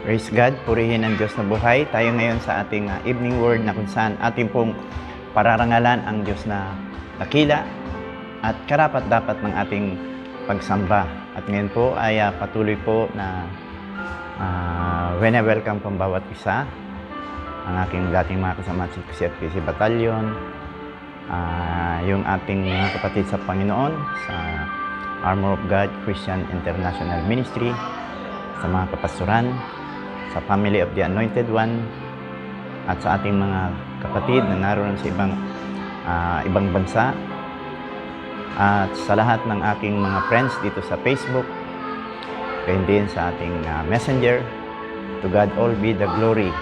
Praise God, purihin ang Diyos na buhay. Tayo ngayon sa ating evening word na kung saan ating pong pararangalan ang Diyos na dakila at karapat-dapat ng ating pagsamba. At ngayon po ay patuloy po na welcome po ang bawat isa. Ang aking dating mga kasama sa CFPC Battalion, yung ating mga kapatid sa Panginoon, sa Armor of God Christian International Ministry, sa mga kapastoran, sa Family of the Anointed One, at sa ating mga kapatid na naroon sa ibang bansa, at sa lahat ng aking mga friends dito sa Facebook, gayon din sa ating messenger. To God all be the glory.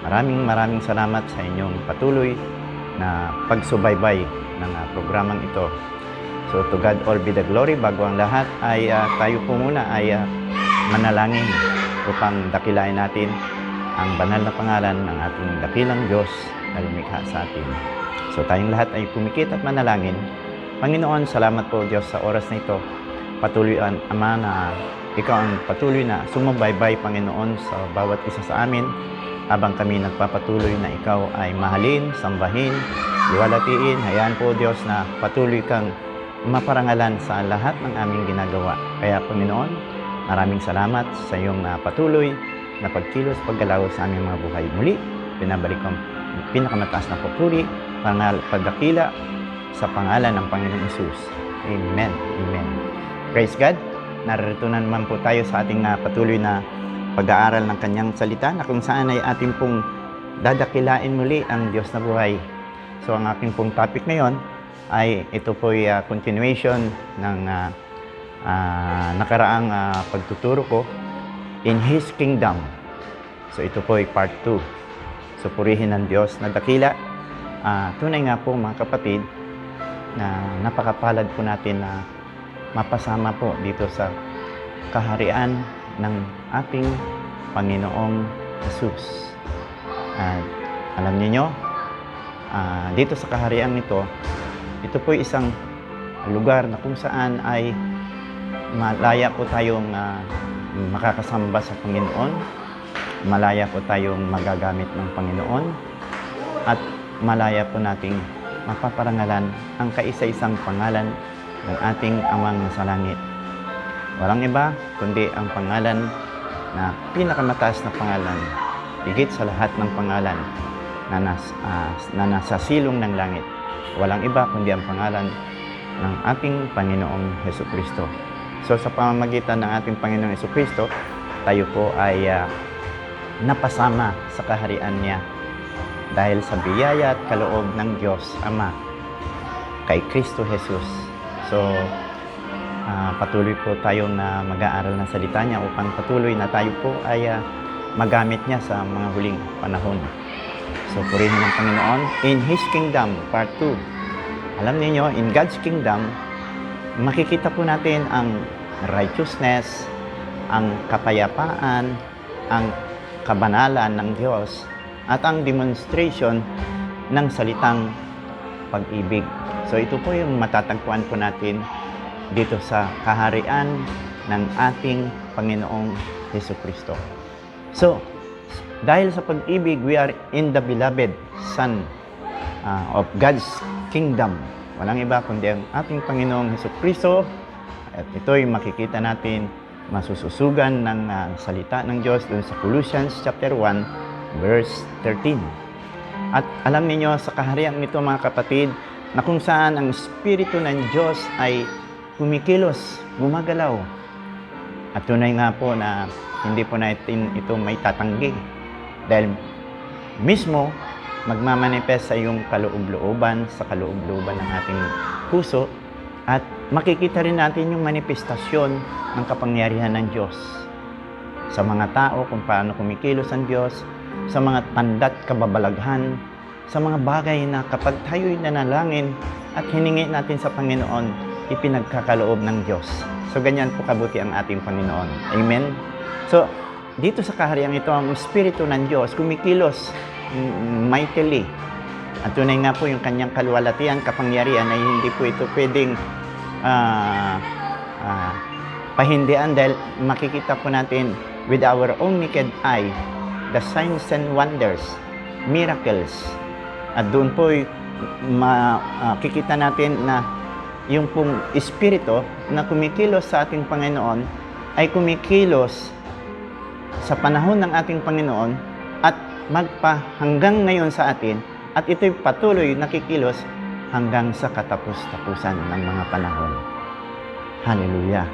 Maraming salamat sa inyong patuloy na pagsubaybay ng programang ito. So to God all be the glory. Bago ang lahat ay tayo po muna ay manalangin upang dakilain natin ang banal na pangalan ng ating dakilang Diyos na lumikha sa atin. So tayong lahat ay pumikit at manalangin. Panginoon, salamat po Diyos sa oras na ito. Patuloy Ama na Ikaw ang patuloy na sumubaybay Panginoon sa bawat isa sa amin habang kami nagpapatuloy na Ikaw ay mahalin, sambahin, iwalatiin. Hayaan po Diyos na patuloy kang maparangalan sa lahat ng aming ginagawa. Kaya Panginoon, maraming salamat sa iyong patuloy na pagkilos, paggalaw sa aming mga buhay. Muli, pinabalik ko ang pinakamataas na papuri, pagdakila sa pangalan ng Panginoong Hesus. Amen. Amen. Praise God. Narito na naman po tayo sa ating patuloy na pag-aaral ng kanyang salita na kung saan ay ating pong dadakilain muli ang Diyos na buhay. So ang aking pong topic ngayon ay ito po ay continuation ng nakaraang pagtuturo ko, In His Kingdom. So ito po ay part 2. So purihin ng Diyos na dakila. Tunay nga po mga kapatid na napakapalad po natin na mapasama po dito sa kaharian ng ating Panginoong Hesus. At alam niyo, dito sa kaharian ito po isang lugar na kung saan ay malaya po tayong makakasamba sa Panginoon, malaya po tayong magagamit ng Panginoon, at malaya po nating mapaparangalan ang kaisa-isang pangalan ng ating Amang nasa langit. Walang iba kundi ang pangalan na pinakamataas na pangalan, higit sa lahat ng pangalan na nasa silong ng langit. Walang iba kundi ang pangalan ng ating Panginoong Hesukristo. So sa pamamagitan ng ating Panginoong Hesukristo, tayo po ay napasama sa kaharian niya dahil sa biyaya at kaloob ng Diyos Ama kay Kristo Jesus. So patuloy po tayong mag-aaral ng salita niya upang patuloy na tayo po ay magamit niya sa mga huling panahon. So purihin ng Panginoon. In His Kingdom, part 2. Alam niyo, in God's Kingdom, makikita po natin ang righteousness, ang kapayapaan, ang kabanalan ng Diyos, at ang demonstration ng salitang pag-ibig. So ito po yung matatagpuan po natin dito sa kaharian ng ating Panginoong Hesukristo. So, dahil sa pag-ibig, we are in the beloved Son of God's Kingdom. Walang iba kundi ang ating Panginoong Hesukristo. At ito'y makikita natin masususugan ng salita ng Diyos doon sa Colossians chapter 1, verse 13. At alam niyo sa kaharian nito mga kapatid, na kung saan ang Espiritu ng Diyos ay kumikilos, gumagalaw. At tunay nga po na hindi po natin ito may tatanggi. Dahil mismo magmamanifest sa iyong kaloob-looban, sa kaloob-looban ng ating puso, at makikita rin natin yung manifestasyon ng kapangyarihan ng Diyos sa mga tao, kung paano kumikilos ang Diyos, sa mga tanda't kababalaghan, sa mga bagay na kapag tayo'y nanalangin at hiningi natin sa Panginoon, ipinagkakaloob ng Diyos. So ganyan po kabuti ang ating Panginoon. Amen? So, dito sa kaharian ito, ang Espiritu ng Diyos kumikilos mightily. At tunay nga po yung kanyang kaluwalhatian, kapangyarihan ay hindi po ito pwedeng pahindian dahil makikita po natin with our own naked eye the signs and wonders, miracles. At doon po makikita natin na yung pong Espiritu na kumikilos sa ating Panginoon ay kumikilos sa panahon ng ating Panginoon at hanggang ngayon sa atin, at ito'y patuloy nakikilos hanggang sa katapus-tapusan ng mga panahon. Hallelujah!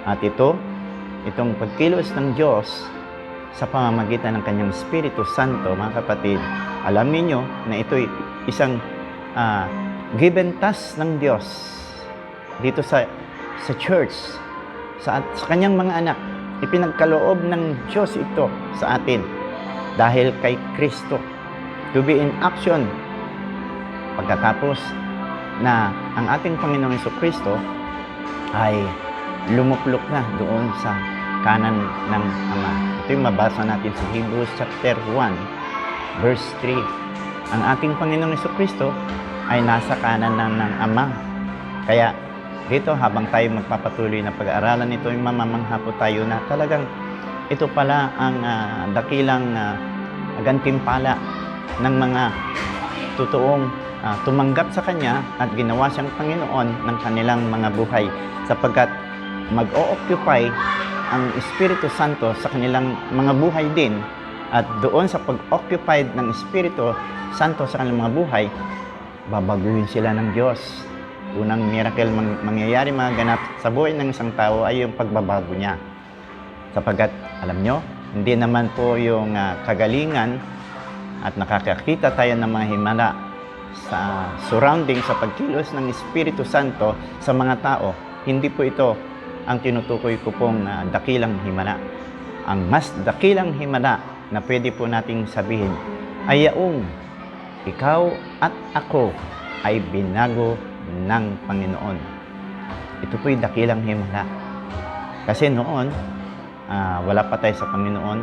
At itong pagkilos ng Diyos sa pamamagitan ng Kanyang Espiritu Santo, mga kapatid, alam niyo na ito'y isang given task ng Diyos dito sa church, sa Kanyang mga anak. Ipinagkaloob ng Diyos ito sa atin dahil kay Kristo, to be in action pagkatapos na ang ating Panginoong Jesucristo ay lumuplok na doon sa kanan ng Ama. Ito yung mabasa natin sa Hebrews chapter 1 verse 3. Ang ating Panginoong Jesucristo ay nasa kanan ng Ama. Kaya dito, habang tayo magpapatuloy na pag-aaralan ito, yung mamamangha po tayo na talagang ito pala ang dakilang gantimpala ng mga totoong tumanggap sa Kanya at ginawa siyang Panginoon ng kanilang mga buhay, sapagkat mag-o-occupy ang Espiritu Santo sa kanilang mga buhay din, at doon sa pag-occupied ng Espiritu Santo sa kanilang mga buhay, babaguhin sila ng Diyos. Unang miracle mangyayari, mga ganap sa buhay ng isang tao ay yung pagbabago niya. Sapagkat, alam nyo, hindi naman po yung kagalingan at nakakakita tayo ng mga himala sa surrounding, sa pagkilos ng Espiritu Santo sa mga tao. Hindi po ito ang tinutukoy ko pong dakilang himala. Ang mas dakilang himala na pwede po nating sabihin ay yaong ikaw at ako ay binago ng Panginoon. Ito po'y dakilang himala. Kasi noon, wala pa tayo sa Panginoon,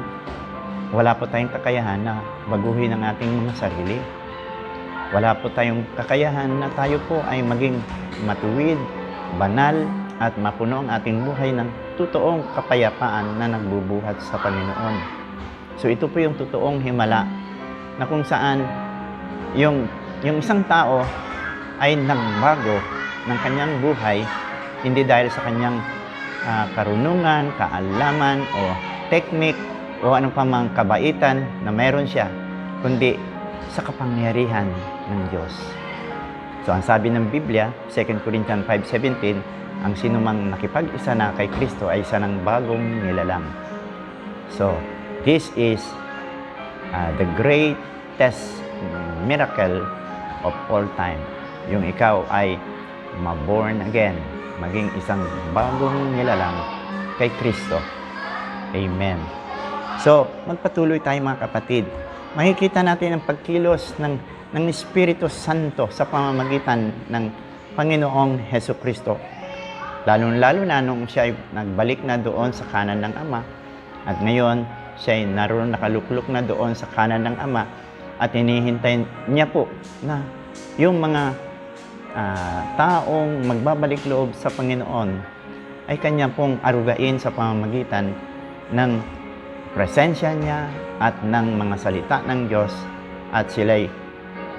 wala po tayong kakayahan na baguhin ang ating mga sarili. Wala po tayong kakayahan na tayo po ay maging matuwid, banal, at mapuno ang ating buhay ng totoong kapayapaan na nagbubuhat sa Panginoon. So ito po yung totoong himala na kung saan yung isang tao ay nagbago ng kanyang buhay, hindi dahil sa kanyang karunungan, kaalaman, o technique, o anong pamang kabaitan na meron siya, kundi sa kapangyarihan ng Diyos. So, ang sabi ng Biblia, 2 Corinthians 5:17, ang sinumang nakipag-isa na kay Kristo ay isa ng bagong nilalang. So, this is the greatest miracle of all time. Yung ikaw ay ma-born again, maging isang bagong nilalang kay Kristo. Amen. So, magpatuloy tayo, mga kapatid. Makikita natin ang pagkilos ng Espiritu Santo sa pamamagitan ng Panginoong Jesucristo. Lalo-lalo na nung siya ay nagbalik na doon sa kanan ng Ama, at ngayon siya ay naroon nakaluklok na doon sa kanan ng Ama, at hinihintay niya po na yung mga taong magbabalik loob sa Panginoon ay Kanya pong arugain sa pamamagitan ng presensya niya at ng mga salita ng Diyos, at sila'y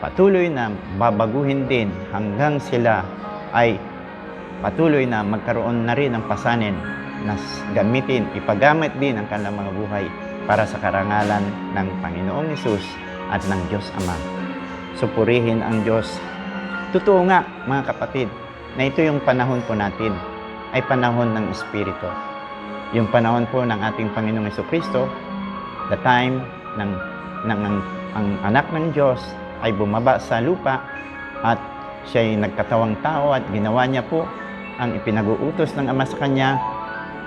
patuloy na babaguhin din hanggang sila ay patuloy na magkaroon na rin ng pasanin na ipagamit din ang kanilang mga buhay para sa karangalan ng Panginoong Hesus at ng Diyos Ama. Supurihin ang Diyos. Totoo nga, mga kapatid, na ito yung panahon po natin, ay panahon ng Espiritu. Yung panahon po ng ating Panginoong Jesucristo, the time ang anak ng Diyos ay bumaba sa lupa, at siya ay nagkatawang tao, at ginawa niya po ang ipinag-uutos ng Ama sa Kanya.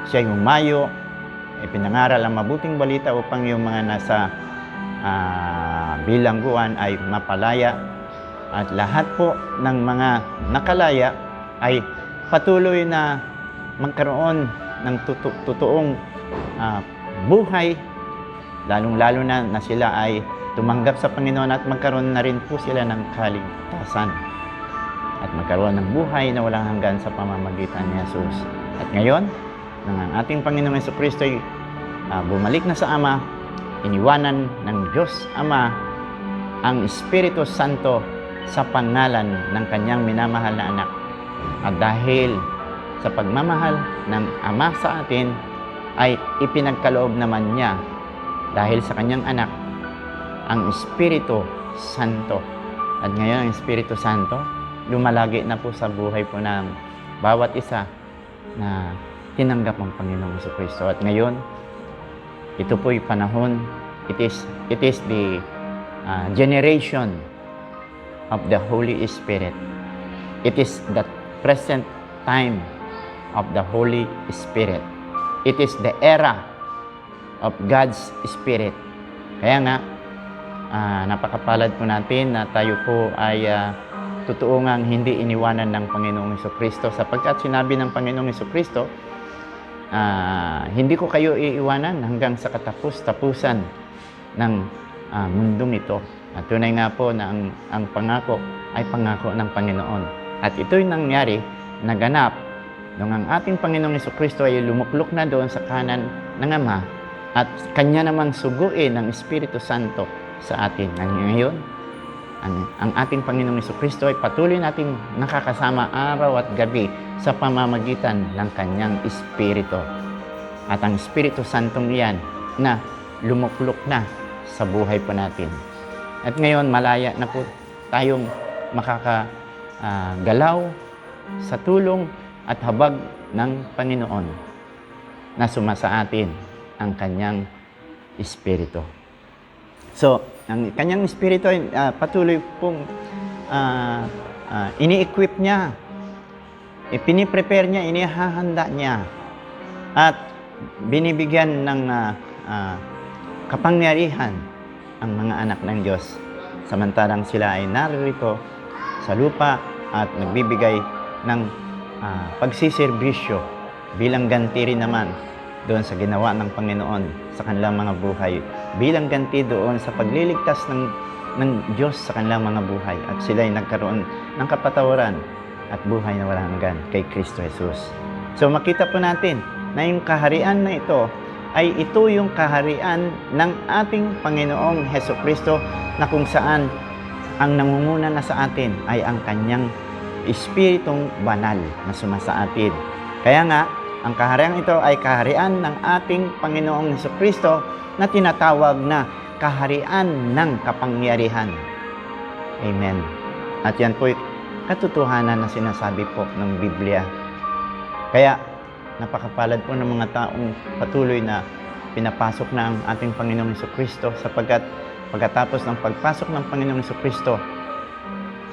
Siya ay humayo, ipinangaral ang mabuting balita upang yung mga nasa bilangguan ay mapalaya, at lahat po ng mga nakalaya ay patuloy na magkaroon ng totoong buhay, lalong-lalo na sila ay tumanggap sa Panginoon, at magkaroon na rin po sila ng kaligtasan at magkaroon ng buhay na walang hanggan sa pamamagitan ni Jesus. At ngayon, nang ang ating Panginoong Jesucristo ay bumalik na sa Ama, iniwanan ng Diyos Ama ang Espiritu Santo sa pangalan ng kanyang minamahal na anak. At dahil sa pagmamahal ng Ama sa atin, ay ipinagkaloob naman niya dahil sa kanyang anak ang Espiritu Santo. At ngayon ang Espiritu Santo lumalagi na po sa buhay po ng bawat isa na tinanggap ang Panginoong Jesucristo. At ngayon, ito po'y panahon, it is the generation of the Holy Spirit. It is the present time of the Holy Spirit. It is the era of God's Spirit. Kaya nga, napakapalad po natin na tayo po ay totoo ngang hindi iniwanan ng Panginoong Jesucristo, sapagkat sinabi ng Panginoong Jesucristo, hindi ko kayo iiwanan hanggang sa katapus-tapusan ng mundong ito. At tunay nga po na ang pangako ay pangako ng Panginoon. At ito'y nangyari, naganap, nung ang ating Panginoong Jesucristo ay lumuklok na doon sa kanan ng Ama at Kanya namang suguin ng Espiritu Santo sa atin. Ngayon, ang ating Panginoong Jesucristo ay patuloy nating nakakasama araw at gabi sa pamamagitan ng Kanyang Espiritu. At ang Espiritu Santong iyan na lumuklok na sa buhay po natin. At ngayon, malaya na po tayong makakagalaw sa tulong at habag ng Panginoon na sumasa atin ang Kanyang Espiritu. So, ang Kanyang Espiritu ay patuloy pong ini-equip niya, piniprepare niya, inihahanda niya, at binibigyan ng kapangyarihan ang mga anak ng Diyos. Samantalang sila ay narito sa lupa at nagbibigay ng pagsiservisyo bilang ganti rin naman doon sa ginawa ng Panginoon sa kanilang mga buhay, bilang ganti doon sa pagliligtas ng Diyos sa kanilang mga buhay, at sila ay nagkaroon ng kapatawaran at buhay na walang hanggan kay Kristo Jesus. So makita po natin na yung kaharian na ito ay ito yung kaharian ng ating Panginoong Hesukristo, na kung saan ang nangunguna na sa atin ay ang Kanyang Espiritong Banal na sumasa atin. Kaya nga, ang kaharian ito ay kaharian ng ating Panginoong Hesukristo na tinatawag na kaharian ng kapangyarihan. Amen. At yan po'y katotohanan na sinasabi po ng Biblia. Kaya, napakapalad po ng mga taong patuloy na pinapasok na ang ating Panginoong Jesucristo, sapagkat pagkatapos ng pagpasok ng Panginoong Jesucristo,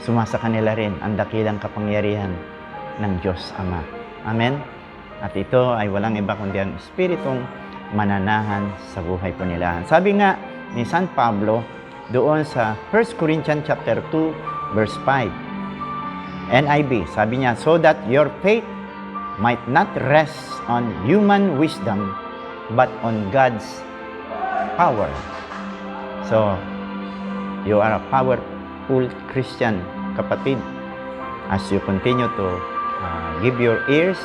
sumasa kanila rin ang dakilang kapangyarihan ng Diyos Ama. Amen? At ito ay walang iba kundi ang Espiritong mananahan sa buhay po nila. Sabi nga ni San Pablo doon sa 1 Corinthians chapter 2 verse 5, NIV, sabi niya, so that your faith might not rest on human wisdom, but on God's power. So, you are a powerful Christian, kapatid, as you continue to give your ears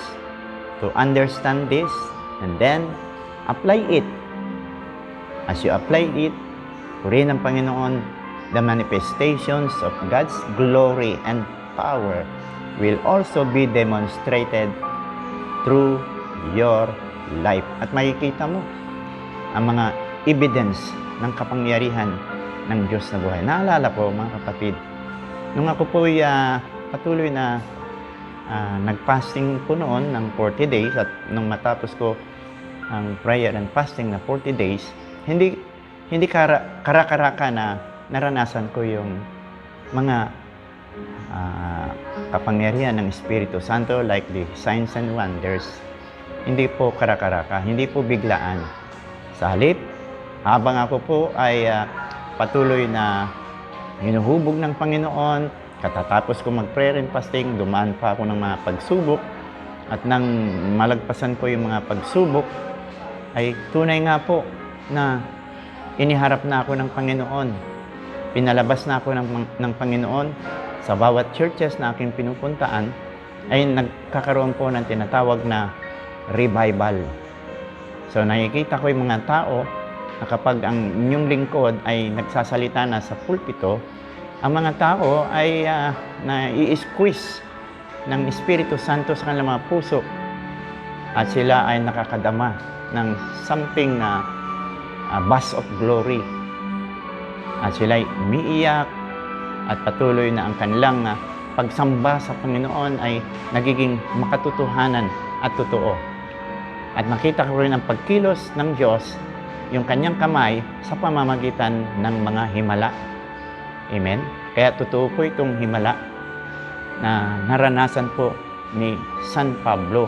to understand this, and then apply it. As you apply it, purihin ng Panginoon, the manifestations of God's glory and power will also be demonstrated through your life. At makikita mo ang mga evidence ng kapangyarihan ng Diyos na buhay. Naalala ko, mga kapatid, nung ako po'y patuloy na nag-fasting po noon ng 40 days, at nung matapos ko ang prayer and fasting na 40 days, hindi karakaraka na naranasan ko yung mga kapangyarihan ng Espiritu Santo, like the signs and wonders. Hindi po karakaraka, hindi po biglaan. Sa halip, habang ako po ay patuloy na hinuhubog ng Panginoon, katatapos ko mag-prayer and fasting, dumaan pa ako ng mga pagsubok, at nang malagpasan ko yung mga pagsubok, ay tunay nga po na iniharap na ako ng Panginoon. Pinalabas na ako ng Panginoon sa bawat churches na aking pinupuntaan, ay nagkakaroon po ng tinatawag na revival. So nakikita ko yung mga tao na kapag ang inyong lingkod ay nagsasalita na sa pulpito, ang mga tao ay nai-squeeze ng Espiritu Santo sa kanilang mga puso at sila ay nakakadama ng something na buzz of glory. At sila ay umiiyak at patuloy na ang kanilang pagsamba sa Panginoon ay nagiging makatotohanan at totoo. At nakita ko rin ang pagkilos ng Diyos, yung kanyang kamay sa pamamagitan ng mga himala. Amen? Kaya totoo po itong himala na naranasan po ni San Pablo.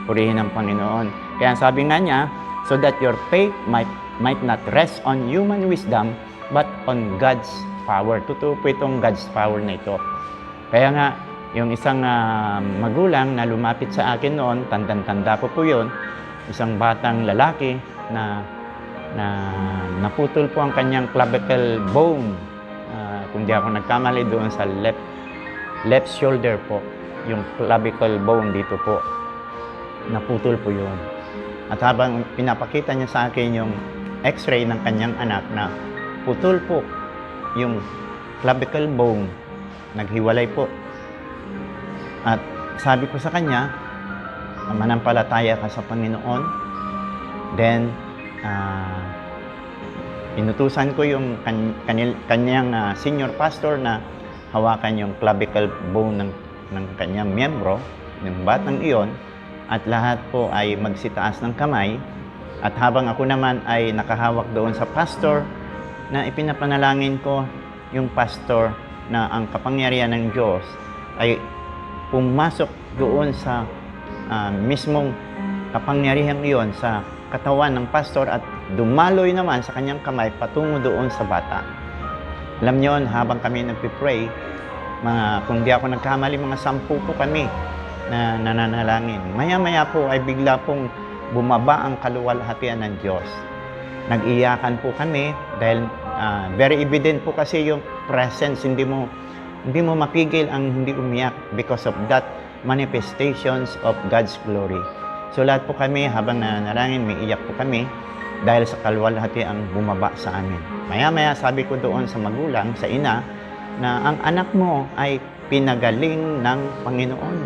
Purihin ang Panginoon. Kaya sabi nga niya, so that your faith might not rest on human wisdom, but on God's power. Totoo po itong God's power na ito. Kaya nga, yung isang magulang na lumapit sa akin noon, tandang-tanda po yun, isang batang lalaki na naputol po ang kanyang clavicle bone. Kung di ako nagkamali doon sa left shoulder po, yung clavicle bone dito po, naputol po yun. At habang pinapakita niya sa akin yung x-ray ng kanyang anak na putol po yung clavicle bone, naghiwalay po. At sabi ko sa kanya, manampalataya ka sa Panginoon. Then, inutusan ko yung kanyang senior pastor na hawakan yung clavicle bone ng kanyang miyembro, ng batang iyon, at lahat po ay magsitaas ng kamay. At habang ako naman ay nakahawak doon sa pastor, na ipinapanalangin ko yung pastor na ang kapangyarihan ng Diyos ay pumasok doon sa mismong kapangyarihan iyon sa katawan ng pastor at dumaloy naman sa kanyang kamay patungo doon sa bata. Alam niyo, habang kami nagpipray, kung di ako nagkamali, mga 10 po kami na nananalangin. Maya-maya po ay bigla pong bumaba ang kaluwalhatian ng Diyos. Nag-iyakan po kami dahil very evident po kasi yung presence. Hindi mo mapigil ang hindi umiyak because of that manifestations of God's glory. So lahat po kami habang nanalangin, may iyak po kami dahil sa kaluwalhati ang bumaba sa amin. Maya-maya sabi ko doon sa magulang, sa ina, na ang anak mo ay pinagaling ng Panginoon.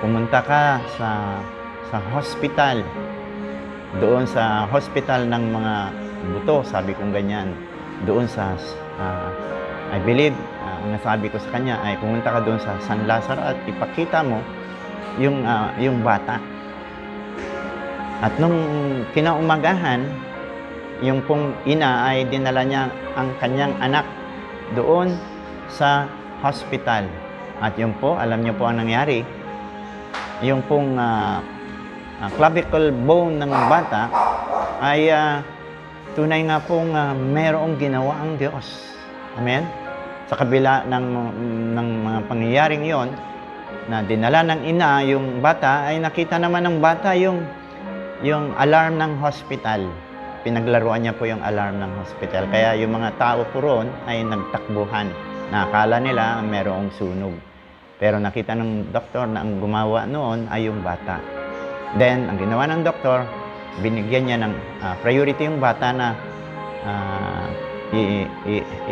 Pumunta ka sa hospital, doon sa hospital ng mga buto, sabi kong ganyan, doon sa, I believe, ang nasabi ko sa kanya ay pumunta ka doon sa San Lazaro at ipakita mo yung bata. At nung kinaumagahan, yung pong ina ay dinala niya ang kanyang anak doon sa hospital. At yung po, alam niyo po ang nangyari, yung pong clavicle bone ng bata ay tunay nga pong mayroong ginawa ang Diyos. Amen? Sa kabila ng mga pangyayaring yon na dinala ng ina yung bata, ay nakita naman ng bata yung alarm ng hospital. Pinaglaruan niya po yung alarm ng hospital. Kaya yung mga tao po roon ay nagtakbuhan. Nakakala nila mayroong sunog. Pero nakita ng doktor na ang gumawa noon ay yung bata. Then, ang ginawa ng doktor, binigyan niya ng priority yung bata na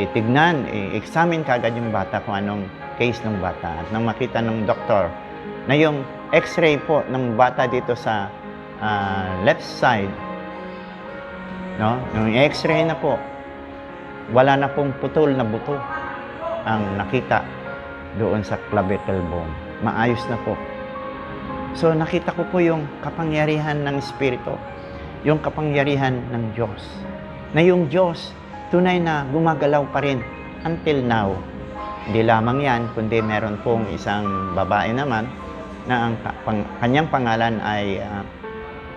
itignan, i-examine kagad yung bata kung anong case ng bata. At nang makita ng doktor na yung x-ray po ng bata dito sa left side, no? Yung x-ray na po, wala na pong putol na buto ang nakita doon sa clavicle bone. Maayos na po. So nakita ko po yung kapangyarihan ng Espiritu, yung kapangyarihan ng Diyos. Na yung Diyos, tunay na gumagalaw pa rin until now. Hindi lamang yan, kundi meron pong isang babae naman na ang kanyang pangalan ay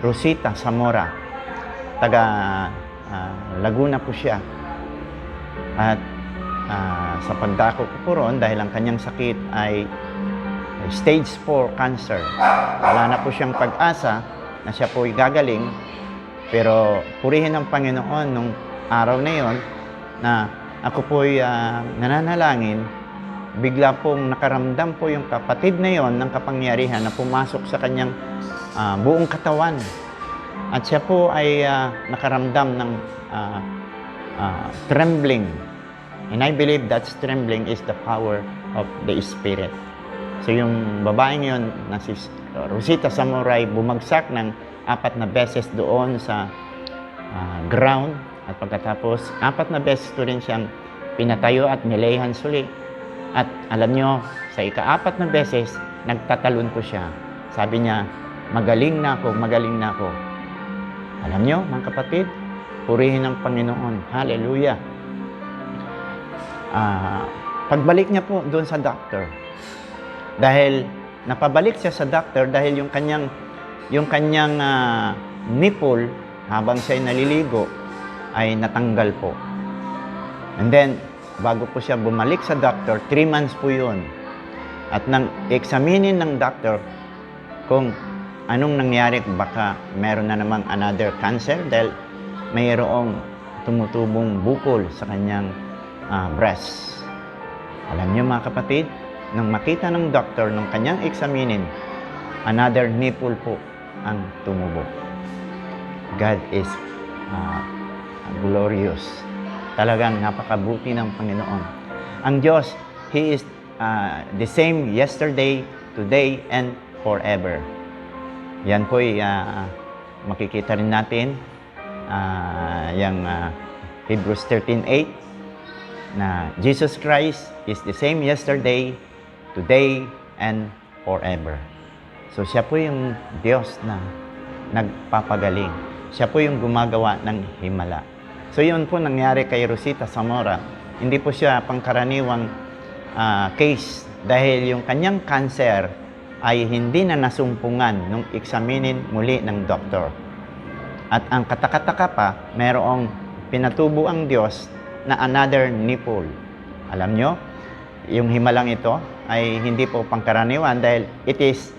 Rosita Zamora. Taga Laguna po siya. At sa pagdako ko po roon, dahil ang kanyang sakit ay stage 4 cancer. Wala na po siyang pag-asa na siya po ay gagaling. Pero purihin ng Panginoon nung araw na yon na ako po ay nananalangin, bigla pong nakaramdam po yung kapatid na yon ng kapangyarihan na pumasok sa kanyang buong katawan. At siya po ay nakaramdam ng trembling. And I believe that trembling is the power of the Spirit. So yung babaeng yun na si Rosita Samurai bumagsak ng 4 na beses doon sa ground. At pagkatapos 4 na beses to rin siyang pinatayo at nilayhan suli. At alam nyo, sa ika-4 na beses, nagtatalon po siya. Sabi niya, magaling na ako, magaling na ako. Alam nyo, mga kapatid, purihin ang Panginoon. Hallelujah. Pagbalik niya po doon sa doctor, dahil napabalik siya sa doctor dahil yung kanyang nipple habang siya naliligo ay natanggal po. And then, bago po siya bumalik sa doctor, 3 months po yun. At nang examinin ng doctor kung anong nangyari, baka meron na namang another cancer dahil mayroong tumutubong bukol sa kanyang breast. Alam niyo mga kapatid, nang makita ng doctor, nung kanyang examinin, another nipple po ang tumubo. God is glorious. Talagang napakabuti ng Panginoon. Ang Diyos, He is the same yesterday, today, and forever. Yan po makikita rin natin yung Hebrews 13:8 na Jesus Christ is the same yesterday, today, and forever. So siya po yung Diyos na nagpapagaling. Siya po yung gumagawa ng himala. So yun po nangyari kay Rosita Zamora. Hindi po siya pangkaraniwang case dahil yung kanyang cancer ay hindi na nasumpungan nung examinin muli ng doktor. At ang katakataka pa, mayroong pinatubo ang Diyos na another nipple. Alam nyo, yung himalang ito ay hindi po pangkaraniwan dahil it is,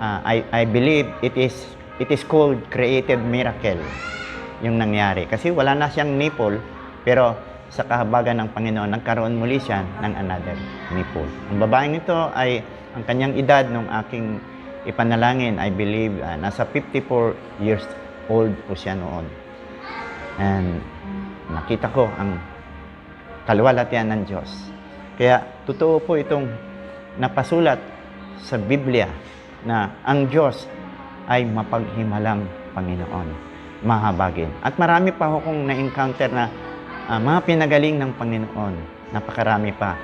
I believe it is called creative miracle yung nangyari. Kasi wala na siyang nipple, pero sa kahabagan ng Panginoon, nagkaroon muli siya ng another nipple. Ang babaeng ito ay, ang kanyang edad nung aking ipanalangin, I believe, nasa 54 years old po siya noon. And nakita ko ang kaluwalhatian ng Diyos. Kaya totoo po itong napasulat sa Biblia na ang Diyos ay mapaghimalang Panginoon, mahabagin. At marami pa akong na-encounter na mga pinagaling ng Panginoon. Napakarami pa.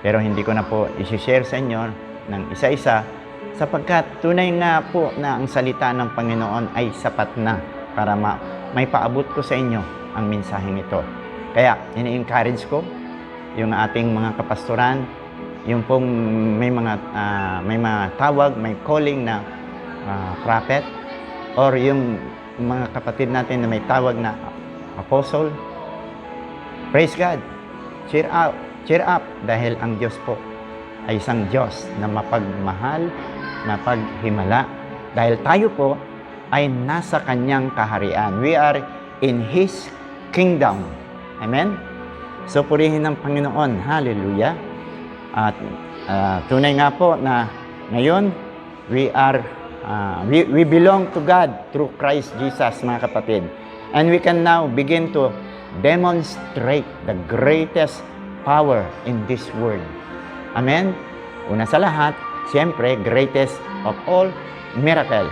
Pero hindi ko na po isi-share sa inyo ng isa-isa sapagkat tunay nga po na ang salita ng Panginoon ay sapat na para may paabot ko sa inyo ang mensaheng ito. Kaya ini-encourage ko yung ating mga kapastoran, yung pong may mga tawag, may calling na prophet, or yung mga kapatid natin na may tawag na apostle. Praise God! Cheer up dahil ang Diyos po ay isang Diyos na mapagmahal, mapaghimala. Dahil tayo po ay nasa Kanyang kaharian. We are in His kingdom. Amen? So, purihin ng Panginoon. Hallelujah! At tunay nga po na ngayon, we belong to God through Christ Jesus, mga kapatid. And we can now begin to demonstrate the greatest power in this world. Amen? Una sa lahat, siyempre, greatest of all miracle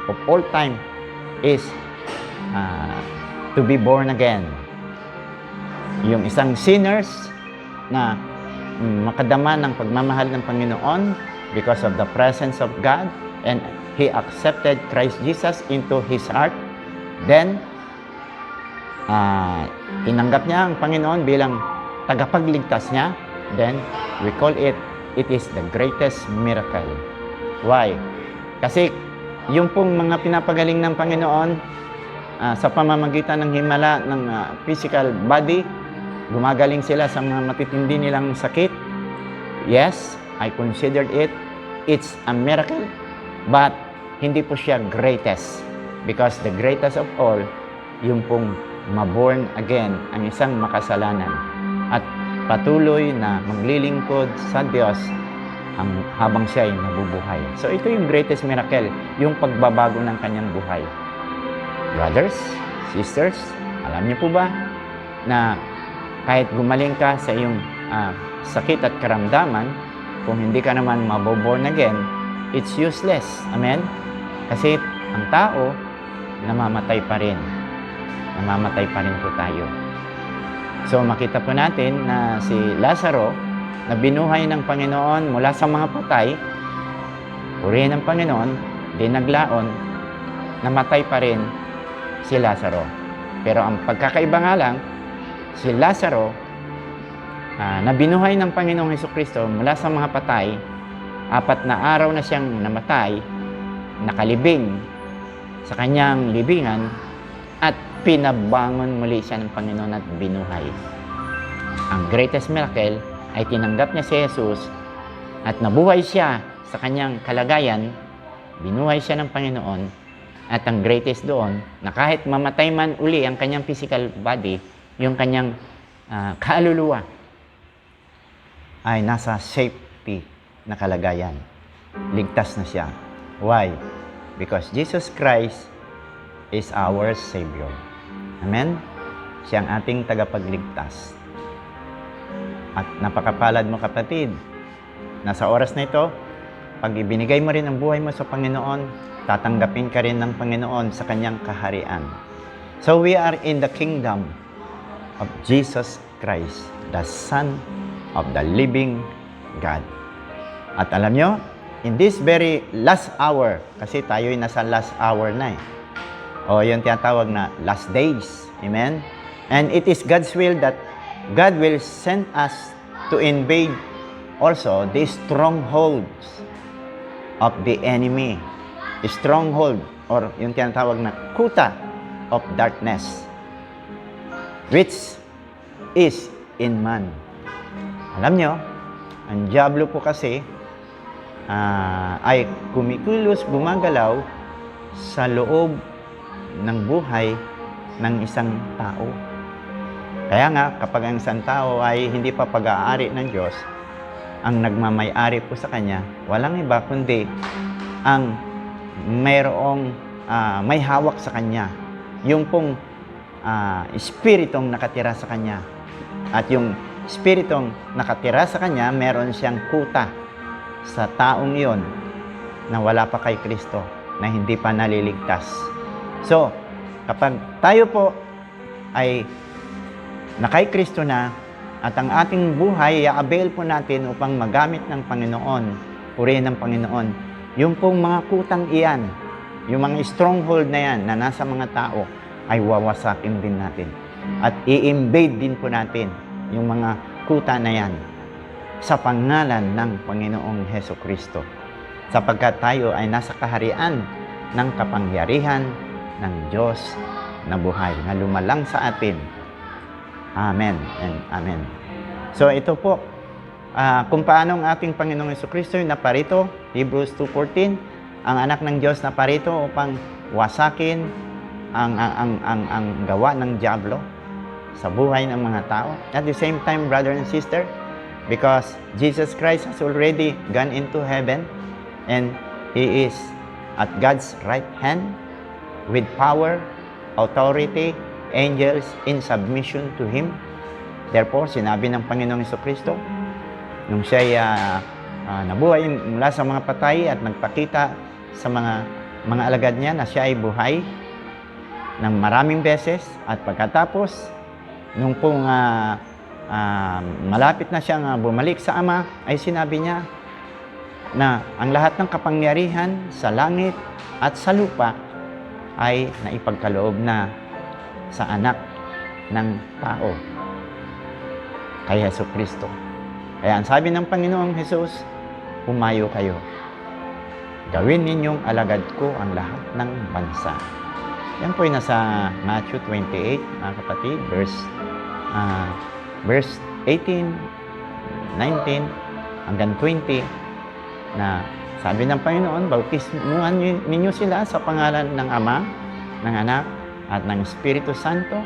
of all time is to be born again. Yung isang sinners na makadama ng pagmamahal ng Panginoon because of the presence of God, and he accepted Christ Jesus into his heart. Then, tinanggap niya ang Panginoon bilang tagapagligtas niya. Then, we call it is the greatest miracle. Why? Kasi, yung pong mga pinapagaling ng Panginoon sa pamamagitan ng himala ng physical body, gumagaling sila sa mga matitindi nilang sakit. Yes, I considered it's a miracle, but hindi po siya greatest. Because the greatest of all, yung pong ma-born again, ang isang makasalanan. At patuloy na maglilingkod sa Diyos habang siya ay nabubuhay. So ito yung greatest miracle, yung pagbabago ng kanyang buhay. Brothers, sisters, alam niyo po ba na kahit gumaling ka sa iyong sakit at karamdaman, kung hindi ka naman maboborn again, it's useless. Amen? Kasi ang tao, namamatay pa rin. Namamatay pa rin po tayo. So makita po natin na si Lazaro, na binuhay ng Panginoon mula sa mga patay, purihin ng Panginoon, dinaglaon, namatay pa rin si Lazaro. Pero ang pagkakaiba nga lang, si Lazaro, na binuhay ng Panginoong Hesukristo mula sa mga patay, 4 na araw na siyang namatay, nakalibing sa kanyang libingan, at pinabangon muli siya ng Panginoon at binuhay. Ang greatest miracle ay tinanggap niya si Jesus at nabuhay siya sa kanyang kalagayan, binuhay siya ng Panginoon, at ang greatest doon, na kahit mamatay man uli ang kanyang physical body, yung kanyang kaluluwa ay nasa safety na kalagayan. Ligtas na siya. Why? Because Jesus Christ is our Savior. Amen? Siya ang ating tagapagligtas. At napakapalad mo, kapatid, na sa oras na ito, pag ibinigay mo rin ang buhay mo sa Panginoon, tatanggapin ka rin ng Panginoon sa kanyang kaharian. So we are in the kingdom of Jesus Christ, the Son of the living God. At alam nyo, in this very last hour, kasi tayo'y nasa last hour na o yung tinatawag na last days. Amen? And it is God's will that God will send us to invade also the strongholds of the enemy. Stronghold, or yung tinatawag na kuta of darkness, which is in man. Alam nyo, ang diablo po kasi ay kumikilos, gumagalaw sa loob ng buhay ng isang tao. Kaya nga, kapag ang isang tao ay hindi pa pag-aari ng Diyos, ang nagmamay-ari po sa kanya, walang iba kundi ang mayroong may hawak sa kanya. Yung pong espiritong nakatira sa kanya. At yung espiritong nakatira sa kanya, meron siyang kuta sa taong iyon na wala pa kay Kristo, na hindi pa naliligtas. So, kapag tayo po ay nakay Kristo na, at ang ating buhay i-avail po natin upang magamit ng Panginoon, purihin ng Panginoon, yung pong mga kutang iyan, yung mga stronghold na yan na nasa mga tao, ay wawasakin din natin. At i-invade din po natin yung mga kuta na yan sa pangalan ng Panginoong Hesukristo. Sapagkat tayo ay nasa kaharian ng kapangyarihan ng Diyos na buhay, na lumalang sa atin. Amen and amen. So ito po, kung paano ang ating Panginoong Hesukristo na parito, Hebrews 2:14, ang anak ng Diyos na parito upang wasakin ang gawa ng diablo sa buhay ng mga tao. At the same time, brother and sister, because Jesus Christ has already gone into heaven and He is at God's right hand with power, authority, angels in submission to Him. Therefore, sinabi ng Panginoong Hesukristo, nung siya'y nabuhay mula sa mga patay at nagpakita sa mga alagad niya na siya ay buhay ng maraming beses, at pagkatapos, nung pong malapit na siyang bumalik sa Ama, ay sinabi niya na ang lahat ng kapangyarihan sa langit at sa lupa ay naipagkaloob na sa anak ng tao, kay Hesukristo. Kaya ang sabi ng Panginoong Jesus, humayo kayo. Gawin ninyong alagad ko ang lahat ng bansa. Yan po ay nasa Matthew 28, mga kapatid, verse 18, 19, hanggang 20, na sabi ng Panginoon, bautismuhan ninyo sila sa pangalan ng Ama, ng Anak, at ng Espiritu Santo,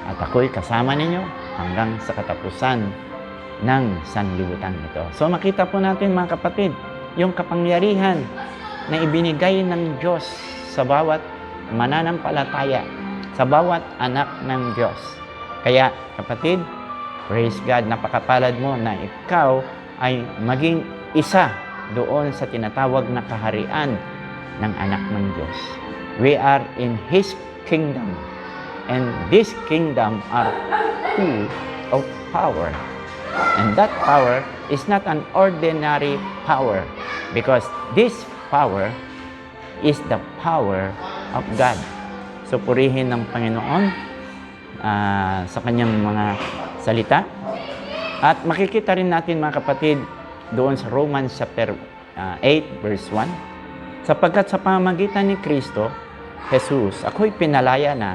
at ako'y kasama ninyo hanggang sa katapusan ng sanlibutan ito. So makita po natin, mga kapatid, yung kapangyarihan na ibinigay ng Diyos sa bawat mananampalataya sa bawat anak ng Diyos. Kaya, kapatid, praise God, napakapalad mo na ikaw ay maging isa doon sa tinatawag na kaharian ng anak ng Diyos. We are in His kingdom. And this kingdom are full of power. And that power is not an ordinary power, because this power is the power of God. So, purihin ng Panginoon sa kanyang mga salita. At makikita rin natin, mga kapatid, doon sa Romans chapter 8 verse 1, sapagkat sa pamamagitan ni Kristo Jesus, ako'y pinalaya na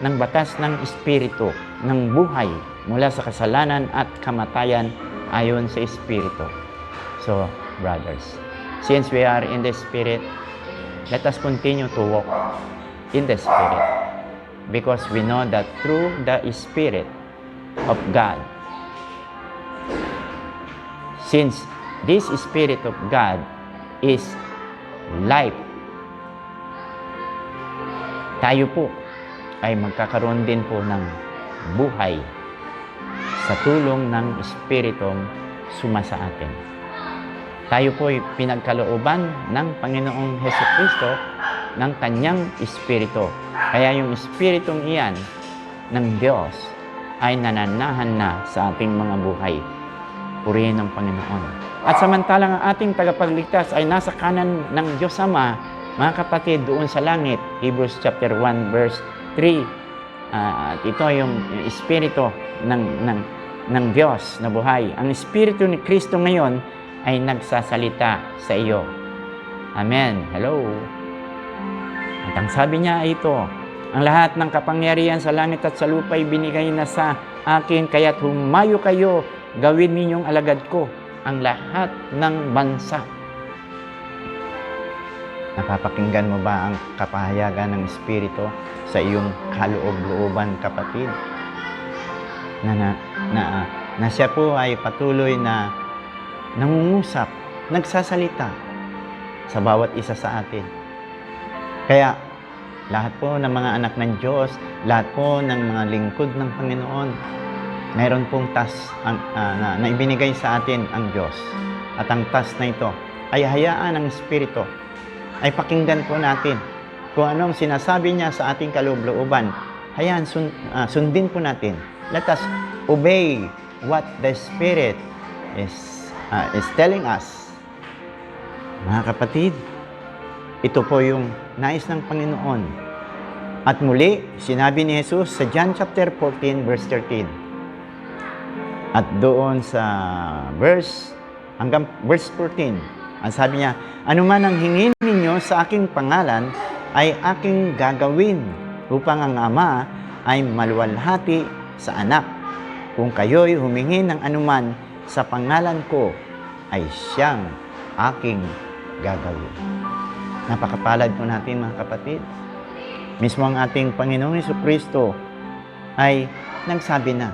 ng batas ng Espiritu ng buhay mula sa kasalanan at kamatayan ayon sa Espiritu. So, brothers, since we are in the Spirit, let us continue to walk in the Spirit, because we know that through the Spirit of God, since this Spirit of God is life, tayo po ay magkakaroon din po ng buhay sa tulong ng Espiritong sumasa atin. Tayo po ay pinagkalooban ng Panginoong Hesukristo ng Kanyang Espiritu. Kaya yung Espiritong iyan ng Diyos ay nananahan na sa ating mga buhay. Purihin ng Panginoon. At samantalang ang ating tagapagligtas ay nasa kanan ng Diyos Ama, mga kapatid, doon sa langit, Hebrews chapter 1 verse 3, at ito yung Espiritu ng Diyos na buhay. Ang Espiritu ni Kristo ngayon ay nagsasalita sa iyo. Amen. Hello. At ang sabi niya ay ito, ang lahat ng kapangyarihan sa langit at sa lupa ay binigay na sa akin, kaya't humayo kayo, gawin ninyong alagad ko ang lahat ng bansa. Napapakinggan mo ba ang kapahayagan ng Espiritu sa iyong kaloob-looban, kapatid? Na siya po ay patuloy na nangungusap, nagsasalita sa bawat isa sa atin. Kaya lahat po ng mga anak ng Diyos, lahat po ng mga lingkod ng Panginoon, mayroon pong task na ibinigay sa atin ang Diyos. At ang task na ito ay hayaan ng Espiritu, ay pakinggan po natin kung anong sinasabi niya sa ating kaloob-looban. Hayaan, sundin po natin. Let us obey what the Spirit is telling us. Mga kapatid, ito po yung nais ng Panginoon. At muli, sinabi ni Jesus sa John chapter 14 verse 13. At doon sa hanggang verse 14, ang sabi niya, anuman ang hingin ninyo sa aking pangalan ay aking gagawin, upang ang Ama ay maluwalhati sa anak. Kung kayo'y humingi ng anuman sa pangalan ko, ay siyang aking gagawin. Napakapalad po natin, mga kapatid. Mismo ang ating Panginoong Jesucristo ay nagsabi na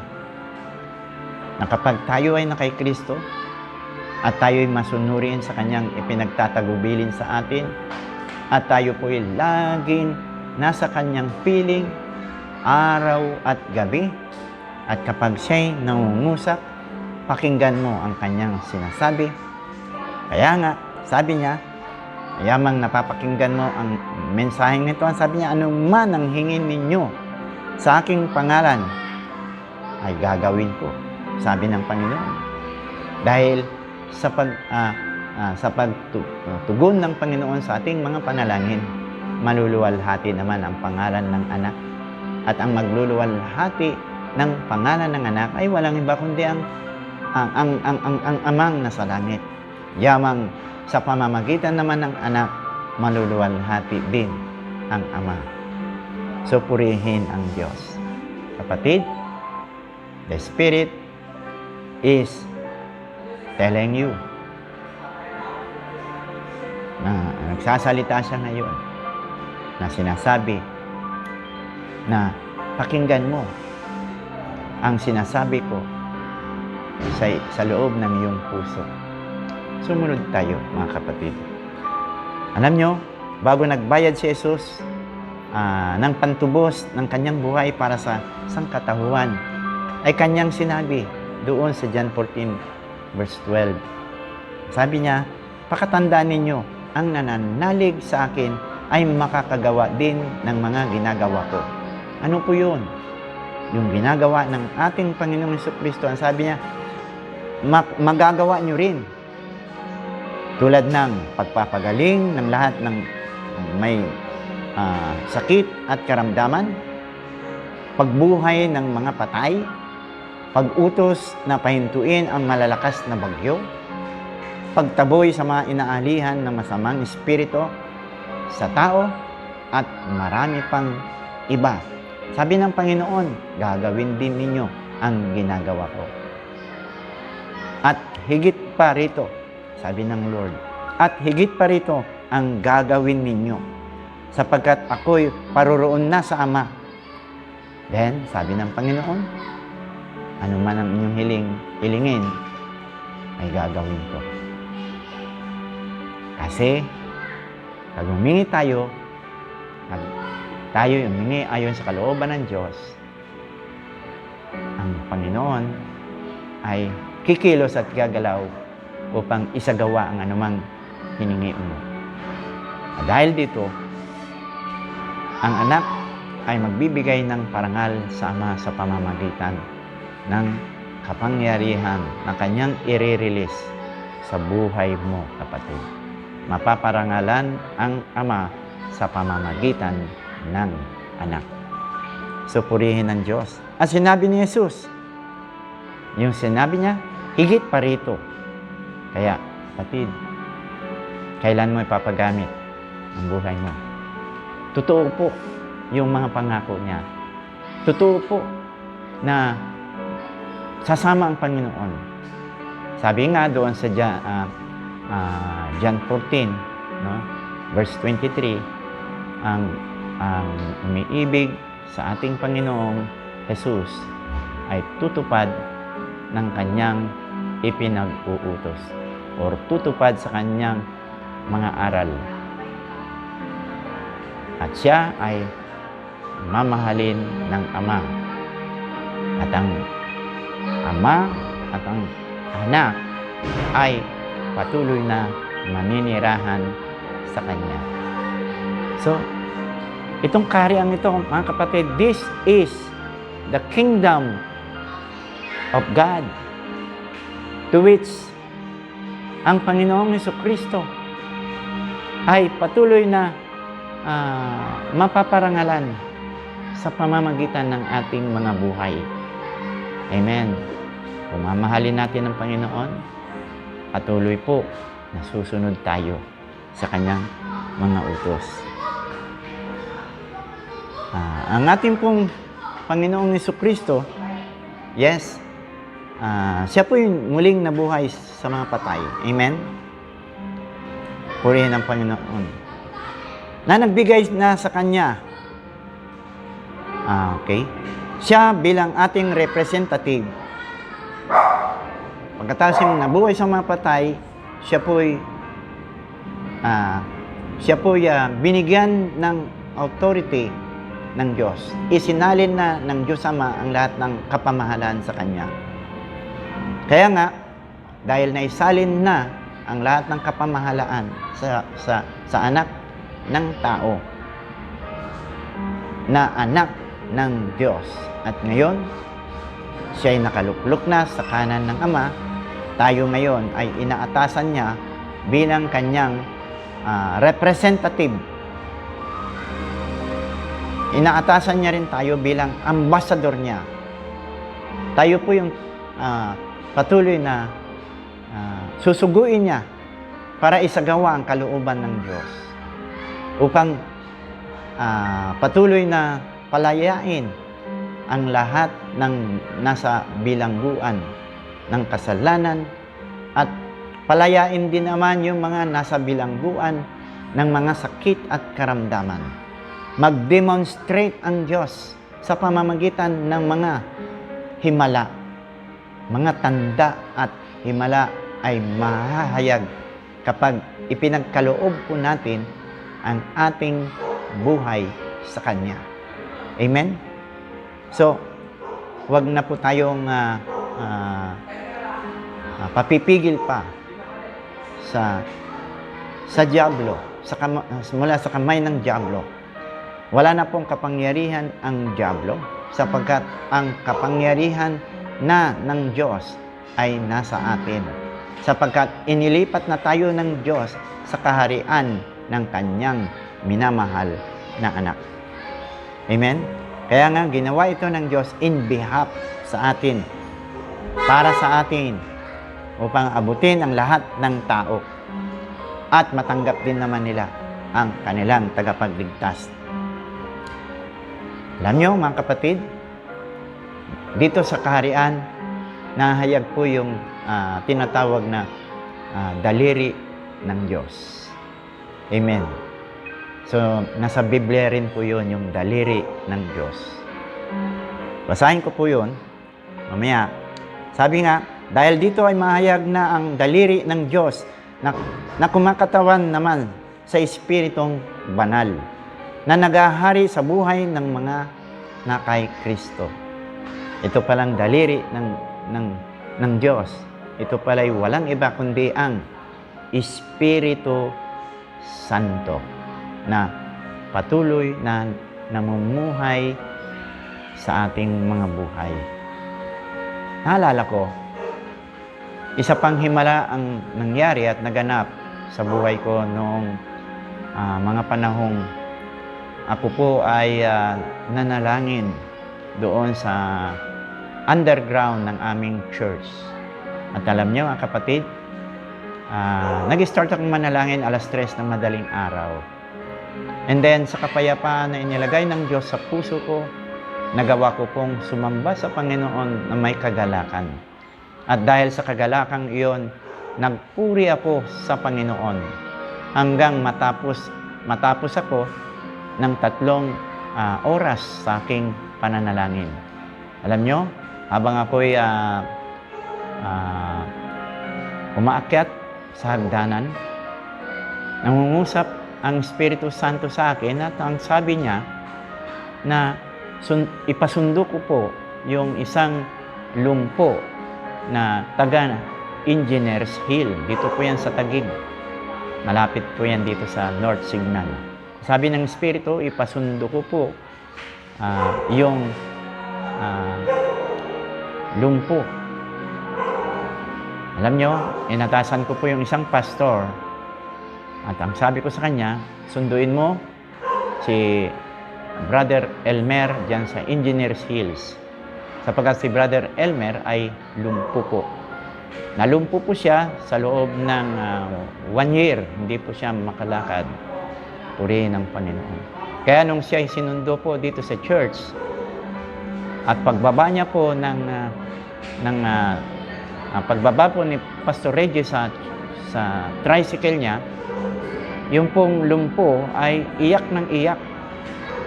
kapag tayo ay na kay Kristo at tayo ay masunurin sa Kanyang ipinagtatagubilin sa atin, at tayo po ay laging nasa Kanyang piling araw at gabi, at kapag siya'y nangungusap, pakinggan mo ang Kanyang sinasabi. Kaya nga, sabi niya, yamang napapakinggan mo ang mensaheng nito, ang sabi niya, anuman ang hingin ninyo sa aking pangalan, ay gagawin ko, sabi ng Panginoon. Dahil sa pagtugon ng Panginoon sa ating mga panalangin, maluluwalhati naman ang pangalan ng anak. At ang magluluwalhati ng pangalan ng anak ay walang iba kundi ang amang nasa langit. Yamang sa pamamagitan naman ng anak, maluluwalhati din ang ama. So, purihin ang Diyos. Kapatid, the Spirit is telling you na nagsasalita siya ngayon, na sinasabi na pakinggan mo ang sinasabi ko sa loob ng iyong puso. Sumunod tayo, mga kapatid. Alam nyo, bago nagbayad si Jesus, ng pantubos ng kanyang buhay para sa sangkatauhan, ay kanyang sinabi doon sa John 14 verse 12. Sabi niya, pakatandaan ninyo, ang nananalig sa akin ay makakagawa din ng mga ginagawa ko. Ano po yun? Yung ginagawa ng ating Panginoong Jesucristo, ang sabi niya, magagawa nyo rin. Tulad ng pagpapagaling ng lahat ng may sakit at karamdaman, pagbuhay ng mga patay, pag-utos na pahintuin ang malalakas na bagyo, pagtaboy sa mga inaalihan ng masamang espiritu sa tao, at marami pang iba. Sabi ng Panginoon, gagawin din ninyo ang ginagawa ko. At higit pa rito, sabi ng Lord, at higit pa rito ang gagawin ninyo, sapagkat ako'y paroroon na sa Ama. Then, sabi ng Panginoon, ano man ang inyong hilingin, ay gagawin ko. Kasi, pag humingi tayo humingi ayon sa kalooban ng Diyos, ang Panginoon ay kikilos at gagalaw upang isagawa ang anumang hiningi mo. At dahil dito, ang anak ay magbibigay ng parangal sa Ama sa pamamagitan ng kapangyarihan na kanyang i-release sa buhay mo, kapatid. Mapaparangalan ang Ama sa pamamagitan ng anak. So, purihin ng Diyos. At sinabi ni Jesus, yung sinabi niya, higit pa rito. Kaya, kapatid, kailan mo ipapagamit ang buhay mo? Totoo po yung mga pangako niya. Totoo po na sasama ang Panginoon. Sabi nga doon sa John 14, no? Verse 23, ang umiibig sa ating Panginoong Jesus ay tutupad ng kanyang ipinag-uutos or tutupad sa kanyang mga aral. At siya ay mamahalin ng Ama. At ang Ama at ang anak ay patuloy na maninirahan sa kanya. So, itong kaharian ito, mga kapatid, this is the kingdom of God, to which ang Panginoong Jesucristo ay patuloy na mapaparangalan sa pamamagitan ng ating mga buhay. Amen. Kung mamahalin natin ang Panginoon, patuloy po na susunod tayo sa kanyang mga utos. Ang ating pong Panginoong Jesucristo, yes, siya po yung muling nabuhay sa mga patay. Amen? Purihin ang Panginoon. Na nagbigay na sa Kanya. Okay? Siya bilang ating representative. Pagkatapos yung nabuhay sa mga patay, siya po'y binigyan ng authority ng Diyos. Isinalin na ng Diyos Ama ang lahat ng kapamahalaan sa Kanya. Kaya nga, dahil naisalin na ang lahat ng kapamahalaan sa anak ng tao, na anak ng Diyos. At ngayon, siya ay nakaluklok na sa kanan ng Ama. Tayo ngayon ay inaatasan niya bilang kanyang representative. Inaatasan niya rin tayo bilang ambassador niya. Tayo po yung patuloy na susuguin niya para isagawa ang kalooban ng Diyos upang patuloy na palayain ang lahat ng nasa bilangguan ng kasalanan at palayain din naman yung mga nasa bilangguan ng mga sakit at karamdaman. Mag-demonstrate ang Diyos sa pamamagitan ng mga himala. Mga tanda at himala ay mahahayag kapag ipinagkaloob po natin ang ating buhay sa Kanya. Amen? So, wag na po tayong papipigil pa sa diablo, mula sa kamay ng diablo. Wala na pong kapangyarihan ang diablo, sapagkat ang kapangyarihan ng Diyos ay nasa atin. Sapagkat inilipat na tayo ng Diyos sa kaharian ng Kanyang minamahal na anak. Amen? Kaya nga, ginawa ito ng Diyos in behalf sa atin, para sa atin, upang abutin ang lahat ng tao at matanggap din naman nila ang kanilang tagapagligtas. Alam nyo, mga kapatid, dito sa kaharian, nahayag po yung tinatawag na daliri ng Diyos. Amen. So, nasa Biblia rin po yun, yung daliri ng Diyos. Basahin ko po yun, mamaya. Sabi nga, dahil dito ay mahayag na ang daliri ng Diyos na kumakatawan naman sa Espiritong banal, na nagahari sa buhay ng mga na kay Kristo. Ito palang daliri ng Diyos. Ito pala'y walang iba kundi ang Espiritu Santo, na patuloy na namumuhay sa ating mga buhay. Naalala ko, isa pang himala ang nangyari at naganap sa buhay ko noong mga panahong ako po ay nanalangin doon sa underground ng aming church. At alam niyo, mga kapatid, nag-start akong manalangin 3:00 ng madaling araw. And then, sa kapayapaan na inilagay ng Diyos sa puso ko, nagawa ko pong sumamba sa Panginoon na may kagalakan. At dahil sa kagalakang iyon, nagpuri ako sa Panginoon hanggang matapos ako ng 3 oras sa aking pananalangin. Alam nyo, habang ako'y umaakyat sa hagdanan, nangungusap ang Espiritu Santo sa akin at ang sabi niya na ipasundo ko po yung isang lumpo na taga Engineers Hill. Dito po yan sa Taguig. Malapit po yan dito sa North Signal. Sabi ng Espiritu, ipasundo ko po yung lumpo. Alam nyo, inatasan ko po yung isang pastor. At ang sabi ko sa kanya, sunduin mo si Brother Elmer dyan sa Engineers Hills. Sapagkat si Brother Elmer ay lumpo po. Nalumpo po siya sa loob ng 1 year. Hindi po siya makalakad. Purihin ng Panginoon. Kaya nung siya ay sinundo po dito sa church, at pagbaba niya po pagbaba po ni Pastor Reggie sa tricycle niya, yung pong lumpo ay iyak ng iyak.